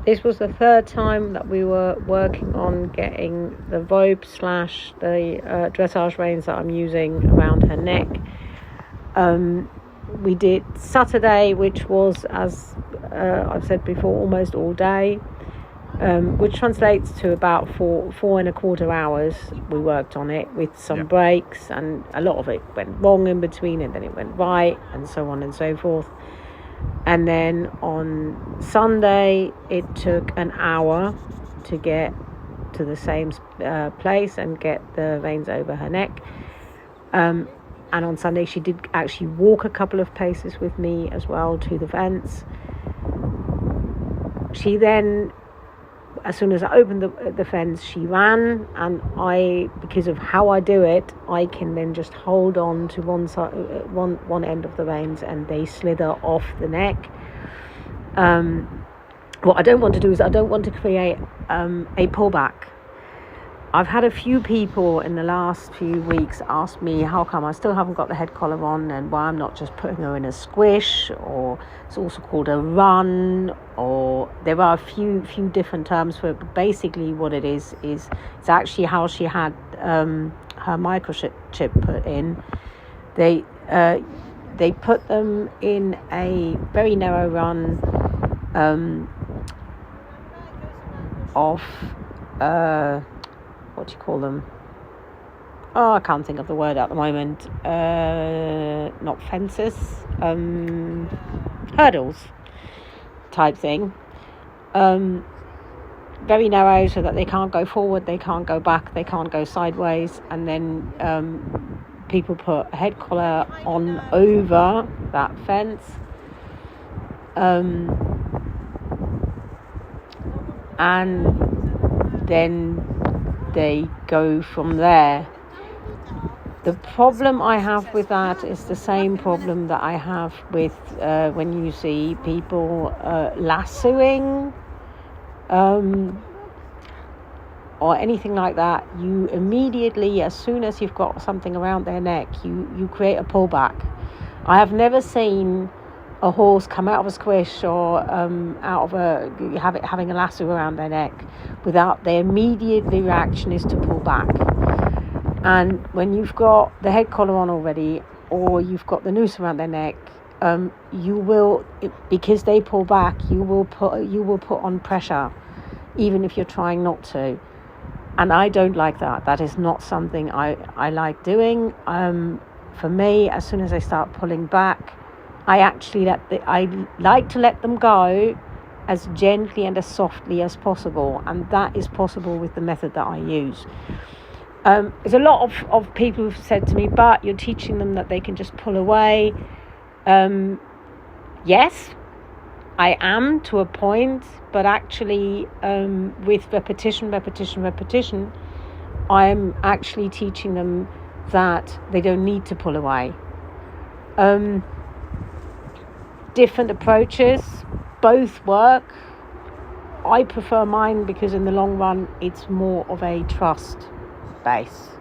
This was the third time that we were working on getting the rope / the dressage reins that I'm using around her neck. We did Saturday, which was, as I've said before, almost all day, which translates to about 4.25 hours. We worked on it with some breaks, and a lot of it went wrong in between, and then it went right, and so on and so forth. And then on Sunday, it took an hour to get to the same place and get the reins over her neck. And on Sunday, she did actually walk a couple of paces with me as well to the fence. She then, as soon as I opened the fence, she ran, and because of how I do it, I can then just hold on to one side, one end of the reins, and they slither off the neck. What I don't want to do is I don't want to create a pullback. I've had a few people in the last few weeks ask me how come I still haven't got the head collar on, and why I'm not just putting her in a squish, or it's also called a run, or there are a few different terms for it, but basically what it is it's actually how she had her microchip put in. They put them in a very narrow run of what do you call them? Oh, I can't think of the word at the moment. Not fences, hurdles type thing. Very narrow, so that they can't go forward, they can't go back, they can't go sideways. And then people put a head collar on over that fence. And then they go from there. The problem I have with that is the same problem that I have with when you see people lassoing or anything like that. You immediately, as soon as you've got something around their neck, you create a pullback. I have never seen a horse come out of a squish or out of having a lasso around their neck without their immediate reaction is to pull back. And when you've got the head collar on already, or you've got the noose around their neck, you will, because they pull back, you will put on pressure, even if you're trying not to. And I don't like that. That is not something I like doing. For me, as soon as I start pulling back, I like to let them go as gently and as softly as possible, and that is possible with the method that I use. There's a lot of people who've said to me, but you're teaching them that they can just pull away. Yes, I am to a point, but actually with repetition, I'm actually teaching them that they don't need to pull away. Different approaches, both work. I prefer mine because in the long run it's more of a trust base.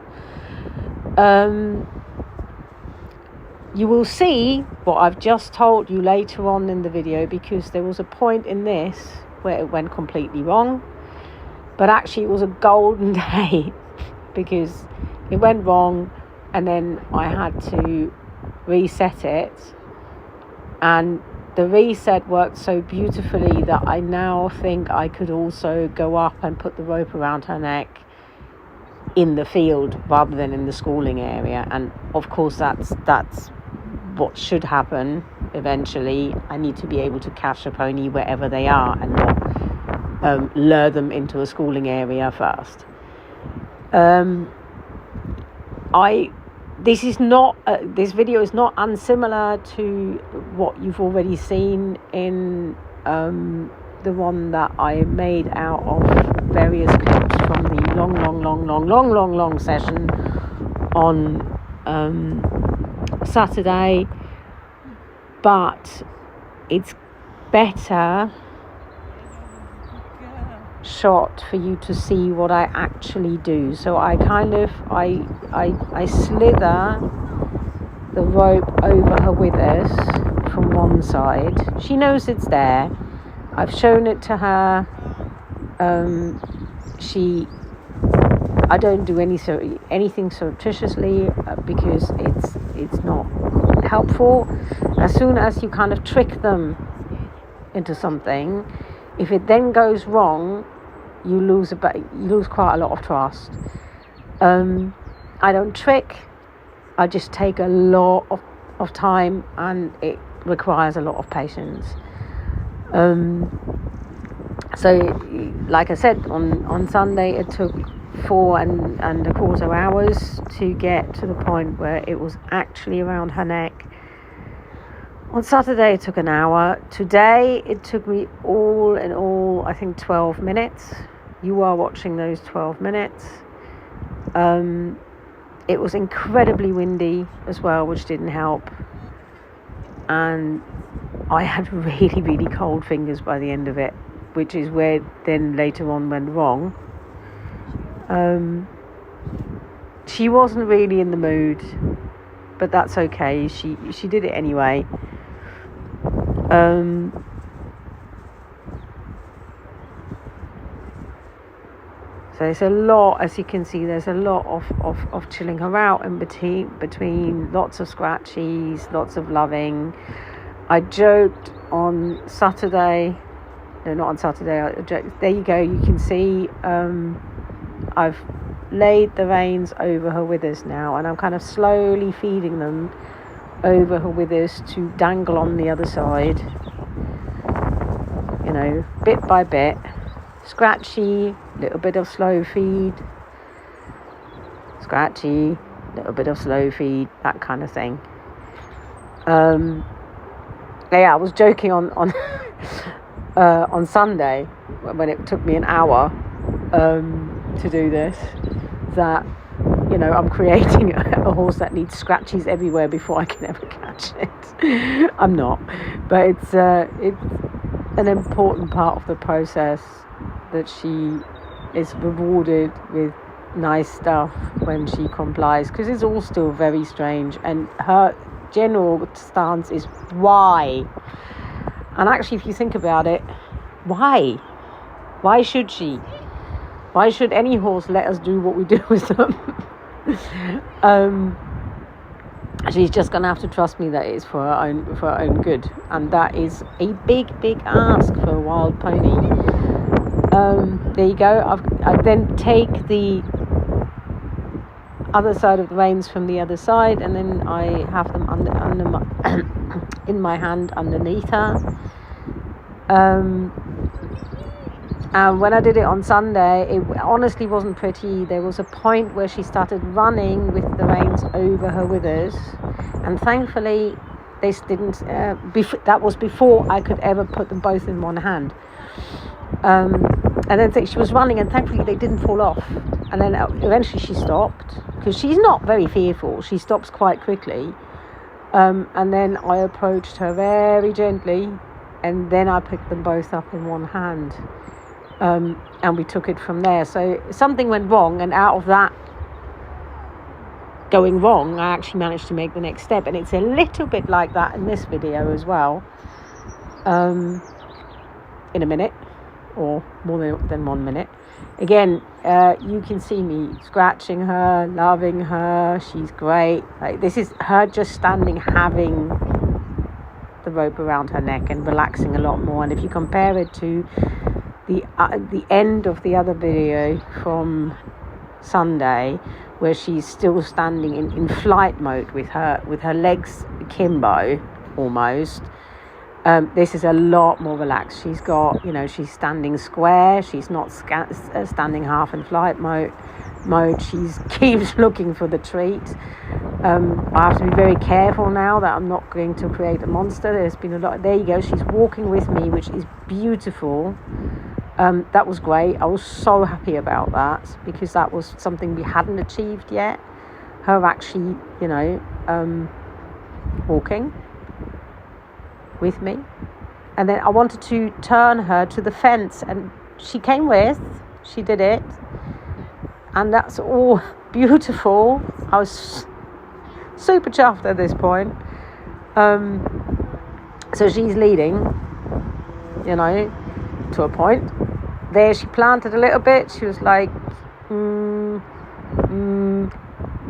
You will see what I've just told you later on in the video, because there was a point in this where it went completely wrong, but actually it was a golden day because it went wrong, and then I had to reset it. And the reset worked so beautifully that I now think I could also go up and put the rope around her neck in the field rather than in the schooling area. And of course that's what should happen eventually. I need to be able to catch a pony wherever they are and not lure them into a schooling area first. This video is not unsimilar to what you've already seen in the one that I made out of various clips from the long session on Saturday, but it's better shot for you to see what I actually do. So I slither the rope over her withers from one side. She knows it's there. I've shown it to her. I don't do anything surreptitiously because it's not helpful. As soon as you kind of trick them into something, if it then goes wrong, you lose quite a lot of trust. I don't trick. I just take a lot of time, and it requires a lot of patience. So, like I said, on Sunday it took 4.25 hours to get to the point where it was actually around her neck. On Saturday it took an hour. Today it took me all in all, I think 12 minutes. You are watching those 12 minutes. It was incredibly windy as well, which didn't help. And I had really, really cold fingers by the end of it, which is where then later on went wrong. She wasn't really in the mood, but that's okay. She did it anyway. So there's a lot, as you can see, there's a lot of chilling her out in between lots of scratchies, lots of loving. I joked on Saturday. No, not on Saturday. I joked, there you go. You can see I've laid the reins over her withers now, and I'm kind of slowly feeding them over her withers to dangle on the other side. You know, bit by bit. Scratchy, little bit of slow feed. Scratchy, little bit of slow feed, that kind of thing. Yeah, I was joking on Sunday when it took me an hour to do this, that, you know, I'm creating a horse that needs scratchies everywhere before I can ever catch it. I'm not, but it's an important part of the process that she is rewarded with nice stuff when she complies, because it's all still very strange, and her general stance is why. And actually, if you think about it, why should she? Why should any horse let us do what we do with them? She's just gonna have to trust me that it's for her own good, and that is a big ask for a wild pony. There you go. I then take the other side of the reins from the other side, and then I have them under my in my hand underneath her. And when I did it on Sunday, it honestly wasn't pretty. There was a point where she started running with the reins over her withers, and thankfully this didn't. That was before I could ever put them both in one hand. And then she was running, and thankfully they didn't fall off. And then eventually she stopped, because she's not very fearful. She stops quite quickly. And then I approached her very gently, and then I picked them both up in one hand. And we took it from there. So something went wrong, and out of that going wrong, I actually managed to make the next step. And it's a little bit like that in this video as well. In a minute, or more than 1 minute. Again, you can see me scratching her, loving her. She's great. Like, this is her just standing, having the rope around her neck and relaxing a lot more. And if you compare it to the end of the other video from Sunday, where she's still standing in flight mode with her legs akimbo almost, this is a lot more relaxed. She's got, she's standing square. She's not standing half in flight mode. She keeps looking for the treat. I have to be very careful now that I'm not going to create a monster. There's been a lot. There you go. She's walking with me, which is beautiful. That was great. I was so happy about that, because that was something we hadn't achieved yet. Her actually, walking with me. And then I wanted to turn her to the fence, and she came with. She did it. And that's all beautiful. I was super chuffed at this point. So she's leading. to a point. There she planted a little bit. She was like,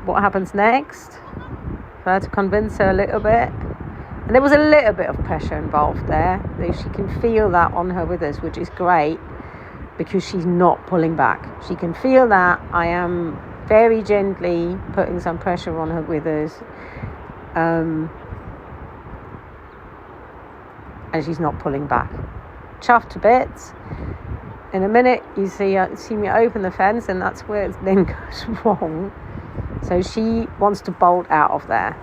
what happens next? I had to convince her a little bit. And there was a little bit of pressure involved there. She can feel that on her withers, which is great because she's not pulling back. She can feel that I am very gently putting some pressure on her withers. And she's not pulling back. Chuffed to bits. In a minute, you see me open the fence, and that's where it then goes wrong. So she wants to bolt out of there.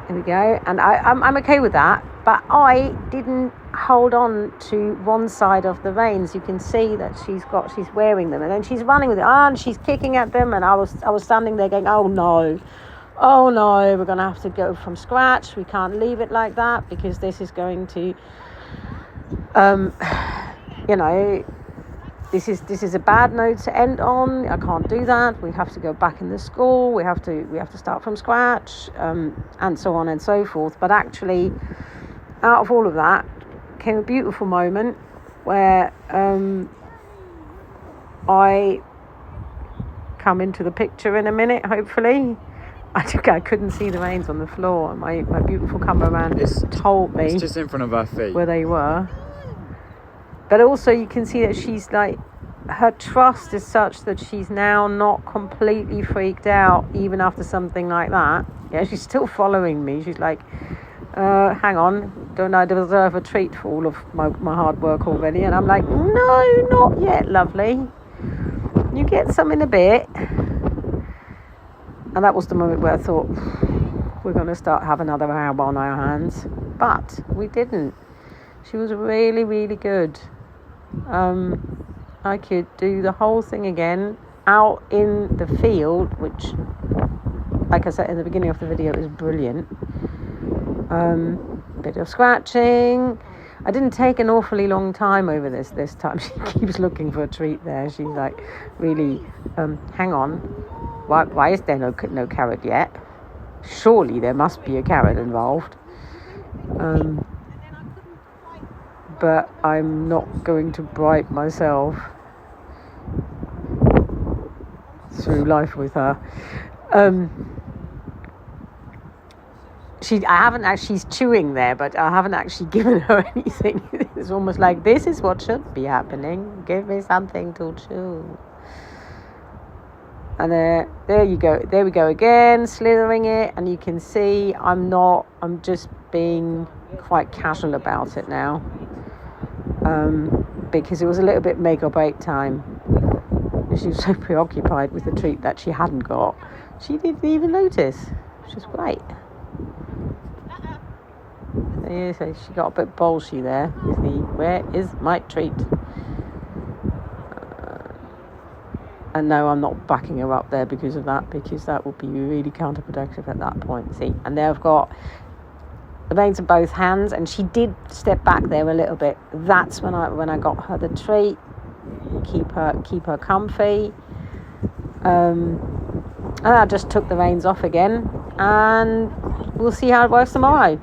Here we go. And I'm okay with that. But I didn't hold on to one side of the reins. You can see that she's wearing them, and then she's running with it, and she's kicking at them. And I was standing there going, oh no, we're going to have to go from scratch. We can't leave it like that because this is going to, this is a bad note to end on. I can't do that. We have to go back in the school. We have to start from scratch, and so on and so forth. But actually, out of all of that came a beautiful moment where I come into the picture in a minute, hopefully. I couldn't see the reins on the floor, and my beautiful cameraman told me it's just in front of our feet where they were. But also you can see that she's like, her trust is such that she's now not completely freaked out even after something like that. Yeah, she's still following me. She's like, hang on, don't I deserve a treat for all of my hard work already? And I'm like, no, not yet, lovely. You get some in a bit. And that was the moment where I thought, we're going to start having another hour on our hands. But we didn't. She was really, really good. I could do the whole thing again out in the field, which, like I said in the beginning of the video, is brilliant. Bit of scratching. I didn't take an awfully long time over this time. She keeps looking for a treat there. She's like, really, hang on. Why is there no carrot yet? Surely there must be a carrot involved. But I'm not going to bribe myself through life with her. She's chewing there, but I haven't actually given her anything. It's almost like, this is what should be happening. Give me something to chew. And there you go. There we go again, slithering it. And you can see I'm just being quite casual about it now. Because it was a little bit make or break time. She was so preoccupied with the treat that she hadn't got. She didn't even notice, which is great. So she got a bit bolshy there with the, where is my treat? And no, I'm not backing her up there because of that, because that would be really counterproductive at that point. See, and there I've got the reins in both hands, and she did step back there a little bit. That's when I got her the treat. Keep her comfy. And I just took the reins off again, and we'll see how it works tomorrow.